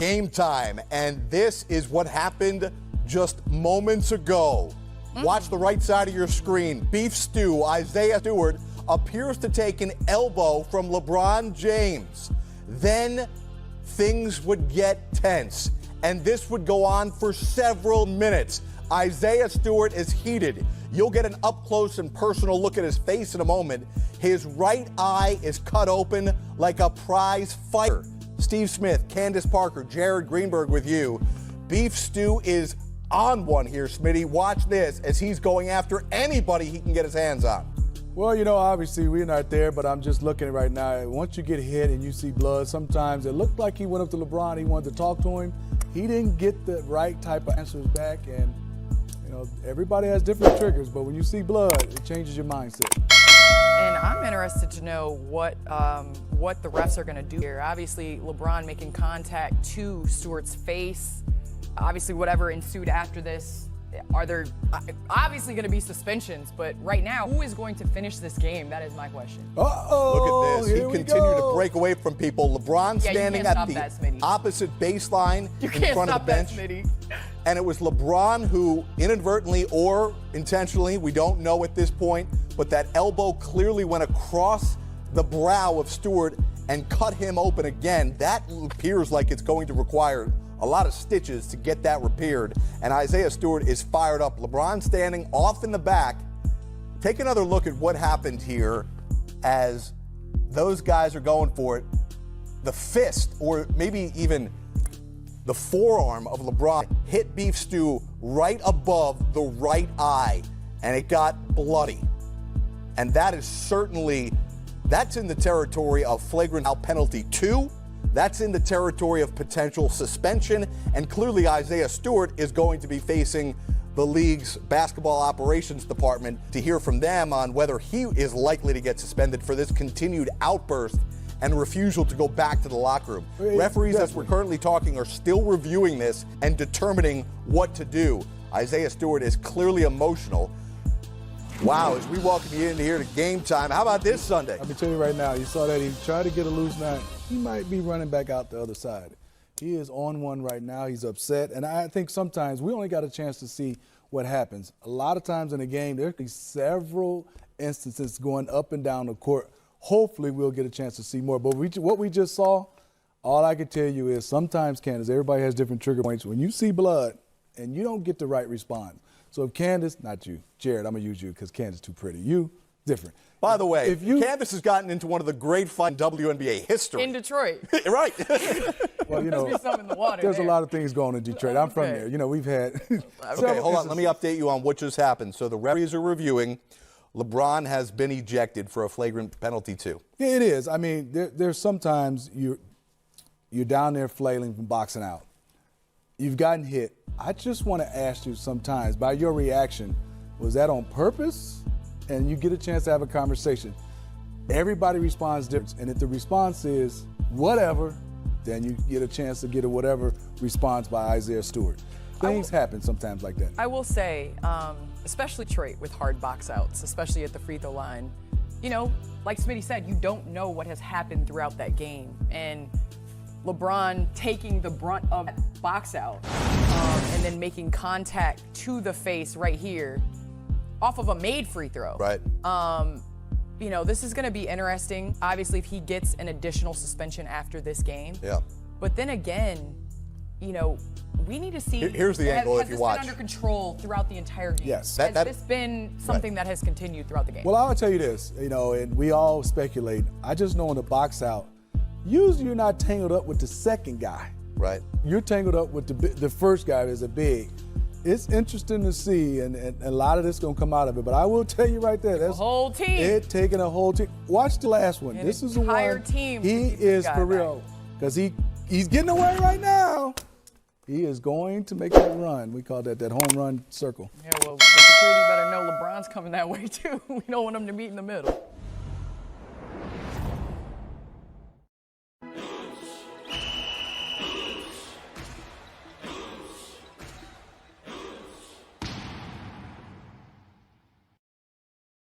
game time, and this is what happened just moments ago. Watch the right side of your screen. Beef Stew, Isaiah Stewart, appears to take an elbow from LeBron James. Then things would get tense, and this would go on for several minutes. Isaiah Stewart is heated. You'll get an up-close and personal look at his face in a moment. His right eye is cut open like a prize fighter. Steve Smith, Candace Parker, Jared Greenberg with you. Beef Stew is on one here, Smitty. Watch this as he's going after anybody he can get his hands on. Well, you know, obviously we're not there, but I'm just looking right now. Once you get hit and you see blood, sometimes it looked like he went up to LeBron. He wanted to talk to him. He didn't get the right type of answers back, and you know, everybody has different triggers, but when you see blood, it changes your mindset. And I'm interested to know what the refs are going to do here. Obviously, LeBron making contact to Stewart's face. Obviously, whatever ensued after this, are there obviously going to be suspensions? But right now, who is going to finish this game? That is my question. Uh-oh, look at this. He continued to go. break away from people. LeBron standing at the opposite baseline in front of the bench. And it was LeBron who inadvertently or intentionally, we don't know at this point, but that elbow clearly went across the brow of Stewart and cut him open again. That appears like it's going to require a lot of stitches to get that repaired. And Isaiah Stewart is fired up. LeBron standing off in the back. Take another look at what happened here as those guys are going for it. The fist, or maybe even the forearm of LeBron, hit Beef Stew right above the right eye, and it got bloody. And that is certainly, that's in the territory of flagrant foul penalty 2. That's in the territory of potential suspension, and clearly Isaiah Stewart is going to be facing the league's basketball operations department to hear from them on whether he is likely to get suspended for this continued outburst and refusal to go back to the locker room. Referees, as we're currently talking, are still reviewing this and determining what to do. Isaiah Stewart is clearly emotional. Wow, as we welcome you into here to game time, how about this Sunday? Let me tell you right now, you saw that he tried to get a loose nine. He might be running back out the other side. He is on one right now. He's upset. And I think sometimes we only got a chance to see what happens. A lot of times in a game, there are several instances going up and down the court. Hopefully we'll get a chance to see more. But what we just saw, all I can tell you is sometimes, Candace, everybody has different trigger points. When you see blood and you don't get the right response. So if Candace, not you, Jared, I'm going to use you because Candace is too pretty. You, different. By the way, Candace has gotten into one of the great fights in WNBA history. In Detroit. Right. Well, you know, in the water there's a lot of things going on in Detroit. I'm from there. You know, we've had Okay, hold on. Let me update you on what just happened. So the referees are reviewing. LeBron has been ejected for a flagrant penalty 2. Yeah, it is. I mean, there's sometimes you're down there flailing from boxing out. You've gotten hit. I just want to ask you sometimes, by your reaction, was that on purpose? And you get a chance to have a conversation. Everybody responds different. And if the response is whatever, then you get a chance to get a whatever response by Isaiah Stewart. Things happen sometimes like that. I will say, especially Detroit with hard box outs, especially at the free throw line, you know, like Smitty said, you don't know what has happened throughout that game. And LeBron taking the brunt of that box out and then making contact to the face right here off of a made free throw. Right. You know, this is going to be interesting. Obviously, if he gets an additional suspension after this game. Yeah. But then again, you know, we need to see. Here's the angle if you watch. Has this been under control throughout the entire game? Yes. Has this been something that has continued throughout the game? Well, I'll tell you this, you know, and we all speculate. I just know in the box out, usually you're not tangled up with the second guy. Right. You're tangled up with the first guy that's a big. It's interesting to see, and a lot of this is going to come out of it. But I will tell you right there, that's a whole team. It taking a whole team. Watch the last one. This is the one. Team he is for real because he's getting away right now. He is going to make that run. We call that home run circle. Yeah, well, the security better know LeBron's coming that way too. We don't want him to meet in the middle.